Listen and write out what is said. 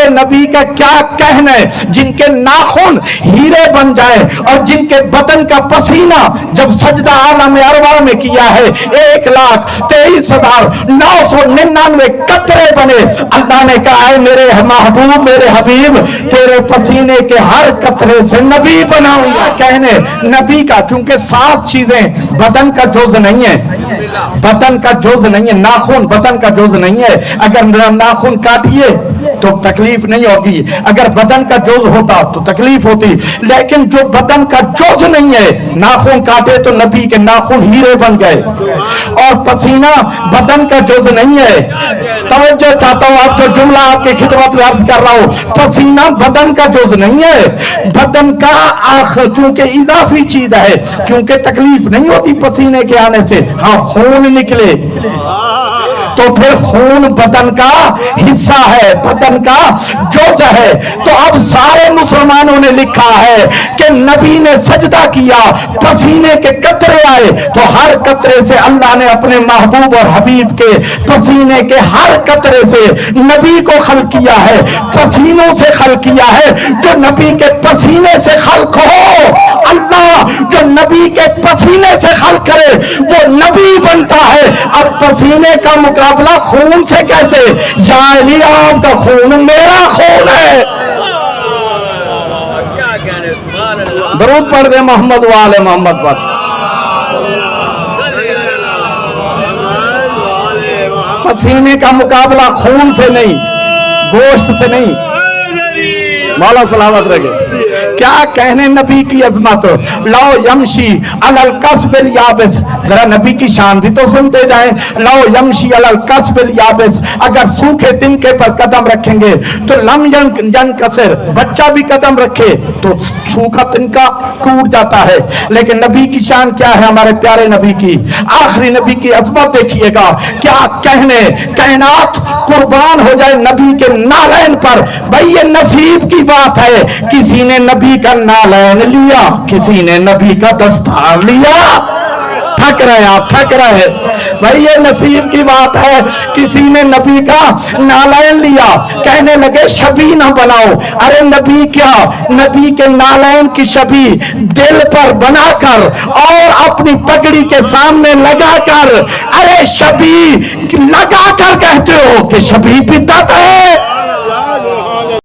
नबी का क्या कहना है, जिनके नाखून हीरे बन जाए और जिनके बदन का पसीना जब सजदा आलम अरवा में किया है 1,23,999 कतरे बने। अल्लाह ने कहा है मेरे महबूब मेरे हबीब तेरे पसीने के हर कतरे से नबी बनाऊंगा। कहने नबी का, क्योंकि 7 चीजें बदन का जुज नहीं है, बदन का जुज नहीं है, नाखून बदन का जुज नहीं है। अगर नाखून काटिए तो तकलीफ नहीं होगी, अगर बदन का जुज होता तो तकलीफ होती, लेकिन जो बदन का जुज नहीं है, नाखून काटे तो नबी के नाखून हीरे बन गए। और पसीना बदन का जुज नहीं है। तवज्जो चाहता हूं, आप जो जुमला आपकी खिदमत में अर्ज कर रहा हूं, पसीना बदन का जुज नहीं है, बदन का क्योंकि इजाफी चीज है, क्योंकि तकलीफ नहीं होती पसीने के आने से। हाँ, खून निकले तो फिर खून बदन का हिस्सा है, बदन का जुज है। तो अब सारे मुसलमानों ने लिखा है कि नबी ने सजदा किया, पसीने के कतरे आए, तो हर कतरे से अल्लाह ने अपने महबूब और हबीब के पसीने के हर कतरे से नबी को खल किया है, पसीनों से खल किया है। जो नबी के पसीने से खल्क हो, अल्लाह जो नबी के पसीने से खल्क करे वो नबी बनता है। अब पसीने का मुकाबला खून से कैसे? या अली आपका खून मेरा खून है। दरूद पढ़ दे मोहम्मद वाले मोहम्मद पर। पसीने का मुकाबला खून से नहीं, गोश्त से नहीं। मौला सलामत रखे। क्या कहने नबी की अजमत, लो यमशी अलल कसबिल याबिस। जरा नबी की शान भी तो सुनते जाएं। लो यमशी अलल कसबिल याबिस, अगर सूखे तिनके पर कदम रखेंगे तो लम यनकसिर, बच्चा भी कदम रखे तो सूखा तिनका टूट जाता है। लेकिन नबी की शान क्या है, हमारे प्यारे नबी की, आखिरी नबी की अजमत देखिएगा। क्या कहने, कायनात कुर्बान हो जाए नबी के नालैन पर। भाई ये नसीब की बात है, किसी ने नबी का नालैन लिया, किसी ने नबी का दस्तार लिया। थक रहे आप, थक रहे भाई, ये नसीब की बात है। किसी ने नबी का नालैन लिया, कहने लगे शबी ना बनाओ। अरे नबी क्या, नबी के नालैन की शबी दिल पर बनाकर और अपनी पगड़ी के सामने लगाकर, अरे शबी लगाकर कहते हो कि शबी बिदअत है।